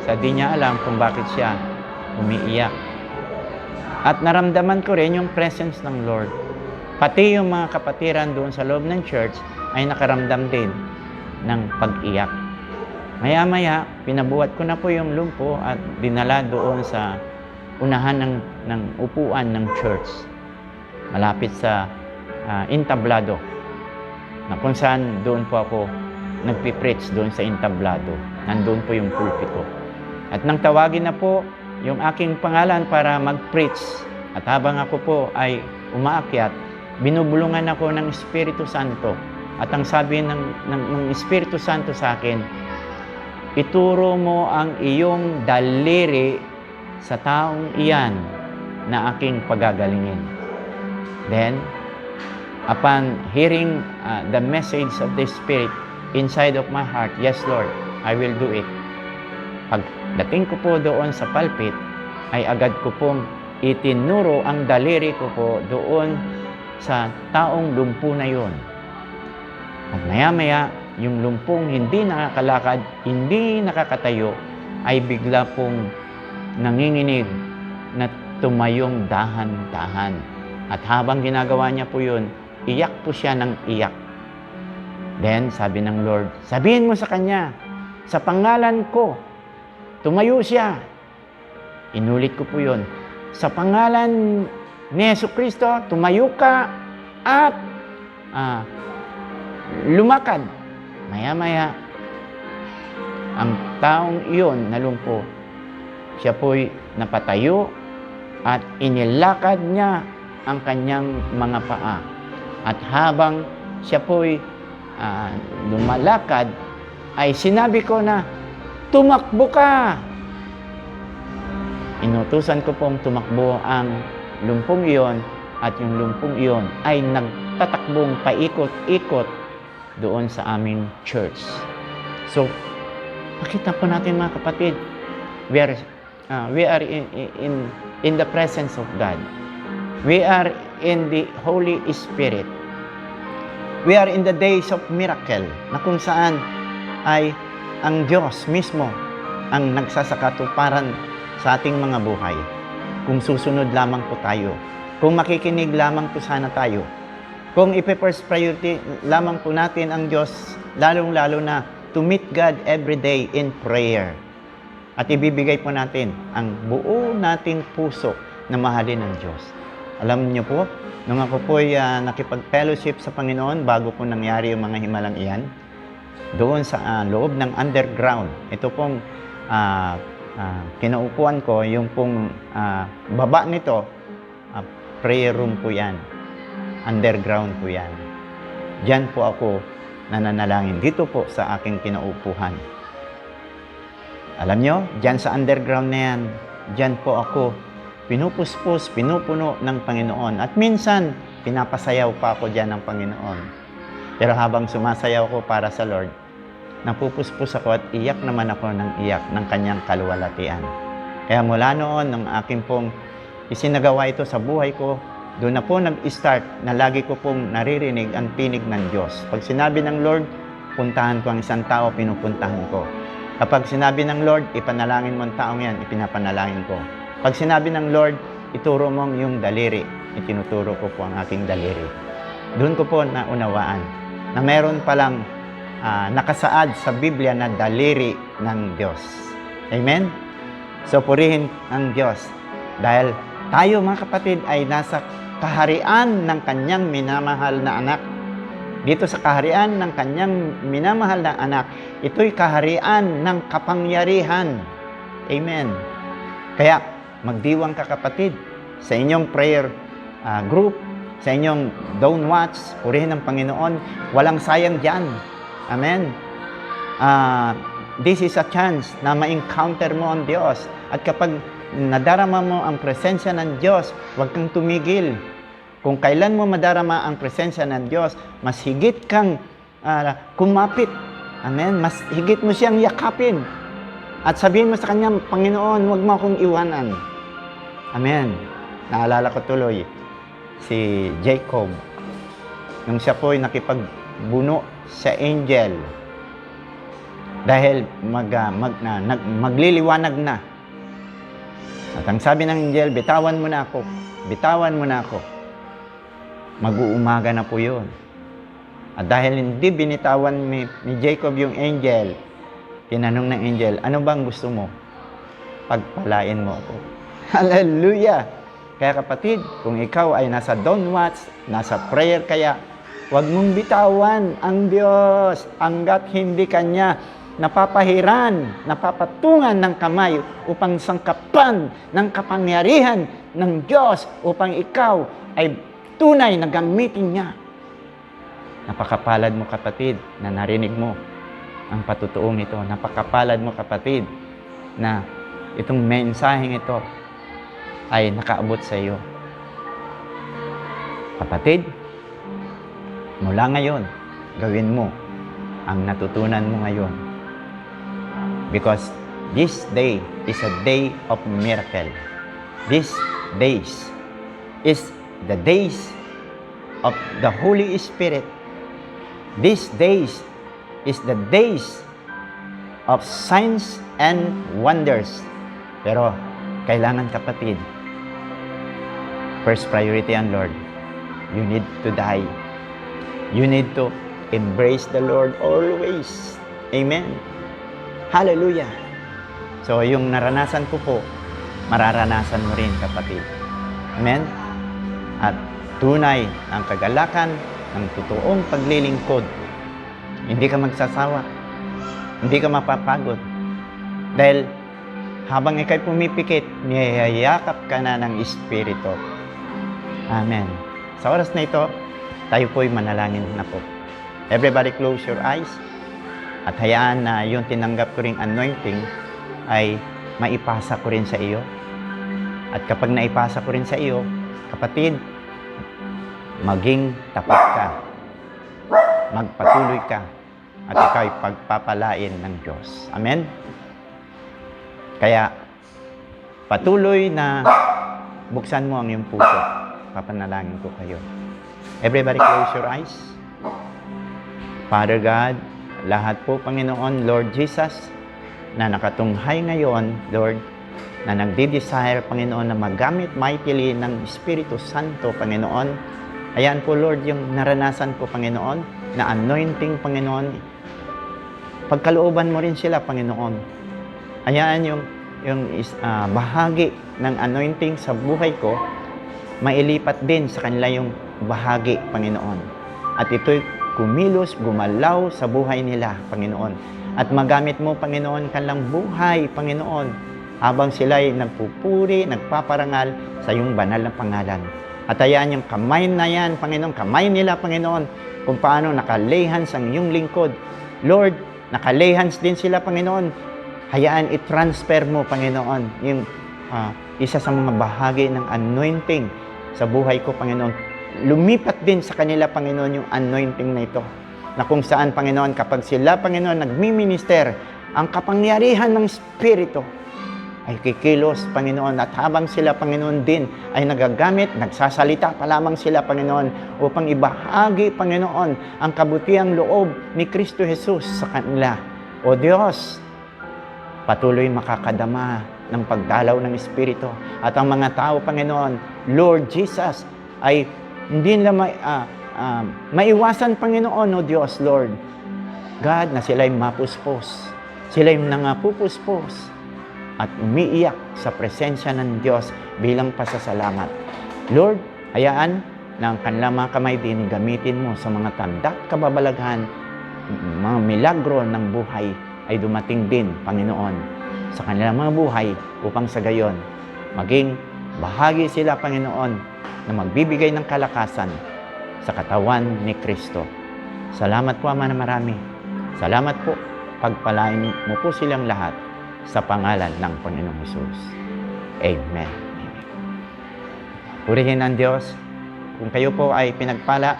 Sa di niya alam kung bakit siya umiiyak. At naramdaman ko rin yung presence ng Lord. Pati yung mga kapatiran doon sa loob ng church ay nakaramdam din ng pag-iyak. Maya-maya, pinabuhat ko na po yung lumpo at dinala doon sa unahan ng upuan ng church. Malapit sa entablado, na kung saan doon po ako nagpipreach doon sa entablado. Nandun po yung pulpito. At nang tawagin na po yung aking pangalan para mag-preach, at habang ako po ay umaakyat, binubulungan ako ng Espiritu Santo. At ang sabi ng Espiritu Santo sa akin, ituro mo ang iyong daliri sa taong iyan na aking pagagalingin. Then, upon hearing the message of the Spirit inside of my heart, yes Lord, I will do it. Pagdating ko po doon sa pulpit, ay agad ko pong itinuro ang daliri ko po doon sa taong lumpo na yun. At maya-maya, yung lumpong hindi nakakalakad, hindi nakakatayo, ay bigla pong nanginginig na tumayong dahan-dahan. At habang ginagawa niya po yun, iyak po siya ng iyak. Then, sabi ng Lord, sabihin mo sa kanya, sa pangalan ko, Tumayo siya. Inulit ko po yun. Sa pangalan ni Jesucristo, tumayo ka at lumakad. Maya-maya, ang taong iyon nalumpo. Siya po'y napatayo at inilakad niya ang kanyang mga paa. At habang siya po'y lumalakad, ay sinabi ko na, tumakbo ka! Inutusan ko pong tumakbo ang lumpong iyon at yung lumpong iyon ay nagtatakbong paikot-ikot doon sa aming church. So, makita po natin mga kapatid, we are in the presence of God. We are in the Holy Spirit. We are in the days of miracle, na kung saan ay ang Diyos mismo ang nagsasakatuparan sa ating mga buhay. Kung susunod lamang po tayo, kung makikinig lamang po sana tayo, kung ipe-first priority lamang po natin ang Diyos, lalong-lalo na to meet God every day in prayer. At ibibigay po natin ang buo nating puso na mahalin ng Diyos. Alam niyo po, nung ako po'y nakipag-fellowship sa Panginoon bago po nangyari yung mga himalang iyan, doon sa loob ng underground, ito pong kinaupuan ko, yung pong baba nito, prayer room po yan. Underground po yan. Diyan po ako nananalangin. Dito po sa aking kinaupuhan. Alam nyo, diyan sa underground na yan, diyan po ako pinupuspos, pinupuno ng Panginoon. At minsan, pinapasayaw pa ako diyan ng Panginoon. Pero habang sumasayaw ko para sa Lord, napupuspos ako at iyak naman ako ng iyak ng kanyang kaluwalhatian. Kaya mula noon, nung aking pong isinagawa ito sa buhay ko, doon na po nag-start na lagi ko pong naririnig ang tinig ng Diyos. Pag sinabi ng Lord, puntahan ko ang isang tao, pinupuntahan ko. Kapag sinabi ng Lord, ipanalangin mo ang taong yan, ipinapanalangin ko. Pag sinabi ng Lord, ituro mo yung daliri, itinuturo ko po ang aking daliri. Doon ko po naunawaan na meron palang nakasaad sa Biblia na daliri ng Diyos. Amen? So, purihin ang Diyos. Dahil tayo mga kapatid ay nasa kaharian ng kanyang minamahal na anak. Dito sa kaharian ng kanyang minamahal na anak, ito'y kaharian ng kapangyarihan. Amen. Kaya, magdiwang ka kapatid sa inyong prayer group, sa inyong dawn watch, purihin ang Panginoon. Walang sayang dyan. Amen. This is a chance na ma-encounter mo ang Diyos. At kapag nadarama mo ang presensya ng Diyos, huwag kang tumigil. Kung kailan mo madarama ang presensya ng Diyos, mas higit kang kumapit. Amen. Mas higit mo siyang yakapin. At sabihin mo sa Kanya, Panginoon, huwag mo akong iwanan. Amen. Naalala ko tuloy si Jacob. Nung siya po'y nakipagbuno sa angel. Dahil magliliwanag na. At ang sabi ng angel, bitawan mo na ako. Bitawan mo na ako. Mag-uumaga na po yun. At dahil hindi binitawan ni Jacob yung angel, tinanong ng angel, ano bang gusto mo? Pagpalain mo ako. Hallelujah! Kaya kapatid, kung ikaw ay nasa dawn watch, nasa prayer kaya, huwag mong bitawan ang Diyos hanggat hindi Kanya napapahiran, napapatungan ng kamay upang sangkapan ng kapangyarihan ng Diyos upang ikaw ay tunay na gamitin niya. Napakapalad mo kapatid na narinig mo ang patutuong ito. Napakapalad mo kapatid na itong mensaheng ito ay nakaabot sa iyo. Kapatid, mula ngayon, gawin mo ang natutunan mo ngayon. Because this day is a day of miracle. These days is the days of the Holy Spirit. These days is the days of signs and wonders. Pero kailangan kapatid, first priority ang Lord. You need to die. You need to embrace the Lord always. Amen. Hallelujah. So, yung naranasan ko po, mararanasan mo rin, kapatid. Amen? At tunay ang kagalakan ng totoong paglilingkod. Hindi ka magsasawa. Hindi ka mapapagod. Dahil habang ikay pumipikit, niyayakap ka na ng Espiritu. Amen. Sa oras na ito, tayo po'y manalangin na po. Everybody close your eyes. At hayaan na yung tinanggap ko ring anointing ay maipasa ko rin sa iyo. At kapag naipasa ko rin sa iyo, kapatid, maging tapat ka. Magpatuloy ka. At ikaw ay pagpapalain ng Diyos. Amen? Kaya, patuloy na buksan mo ang iyong puso. Papanalangin ko kayo. Everybody close your eyes. Father God, lahat po, Panginoon, Lord Jesus, na nakatunghay ngayon, Lord, na nagdi-desire, Panginoon, na magamit mightily ng Espiritu Santo, Panginoon. Ayan po, Lord, yung naranasan ko, Panginoon, na anointing, Panginoon. Pagkalooban mo rin sila, Panginoon. Ayan yung bahagi ng anointing sa buhay ko, mailipat din sa kanila yung bahagi, Panginoon. At ito'y kumilos, gumalaw sa buhay nila, Panginoon. At magamit mo, Panginoon, kanilang buhay, Panginoon, habang sila'y nagpupuri, nagpaparangal sa iyong banal na pangalan. At ayan yung kamay na yan, Panginoon, kamay nila, Panginoon, kung paano nakalay hands ang iyong lingkod. Lord, nakalay hands din sila, Panginoon. Hayaan i-transfer mo, Panginoon, yung isa sa mga bahagi ng anointing sa buhay ko, Panginoon. Lumipat din sa kanila, Panginoon, yung anointing na ito. Na kung saan, Panginoon, kapag sila, Panginoon, nagmi-minister, ang kapangyarihan ng Espiritu ay kikilos, Panginoon. At habang sila, Panginoon, din ay nagagamit, nagsasalita pa lamang sila, Panginoon, upang ibahagi, Panginoon, ang kabutihang loob ni Kristo Jesus sa kanila. O Diyos, patuloy makakadama ng pagdalaw ng Espiritu. At ang mga tao, Panginoon, Lord Jesus, ay hindi nila maiwasan, Panginoon, o Diyos, Lord God, na sila'y mapuspos. Sila'y nangapupuspos at umiiyak sa presensya ng Diyos bilang pasasalamat. Lord, hayaan na ang kanilang mga kamay din gamitin mo sa mga tanda at kababalaghan, mga milagro ng buhay ay dumating din, Panginoon, sa kanilang mga buhay upang sa gayon maging bahagi sila, Panginoon, na magbibigay ng kalakasan sa katawan ni Kristo. Salamat po, Ama, na marami. Salamat po. Pagpalain mo po silang lahat sa pangalan ng Panginoong Hesus. Amen. Purihin ang Diyos. Kung kayo po ay pinagpala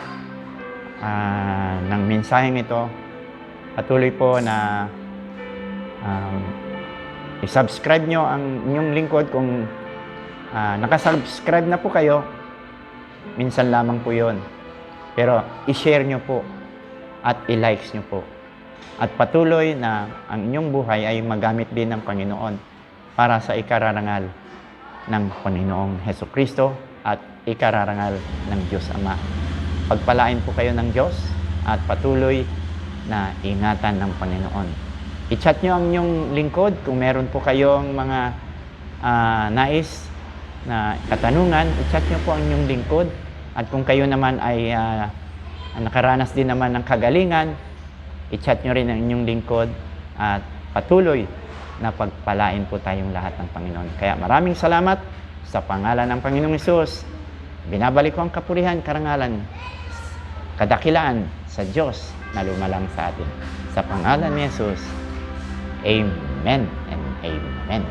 ng mensaheng ito, patuloy po na i-subscribe nyo ang inyong lingkod. Kung nakasubscribe na po kayo, minsan lamang po yon. Pero i-share nyo po at i-likes nyo po. At patuloy na ang inyong buhay ay magamit din ng Panginoon para sa ikararangal ng Panginoong Hesukristo at ikararangal ng Diyos Ama. Pagpalain po kayo ng Diyos at patuloy na ingatan ng Panginoon. I-chat nyo ang inyong lingkod kung meron po kayong mga nais na katanungan. I-chat nyo po ang inyong lingkod. At kung kayo naman ay nakaranas din naman ng kagalingan, i-chat nyo rin ang inyong lingkod at patuloy na pagpalain po tayong lahat ng Panginoon. Kaya maraming salamat sa pangalan ng Panginoong Hesus. Binabalik ko ang kapurihan, karangalan, kadakilaan sa Diyos na lumalang sa atin. Sa pangalan ni Hesus, Amen and Amen.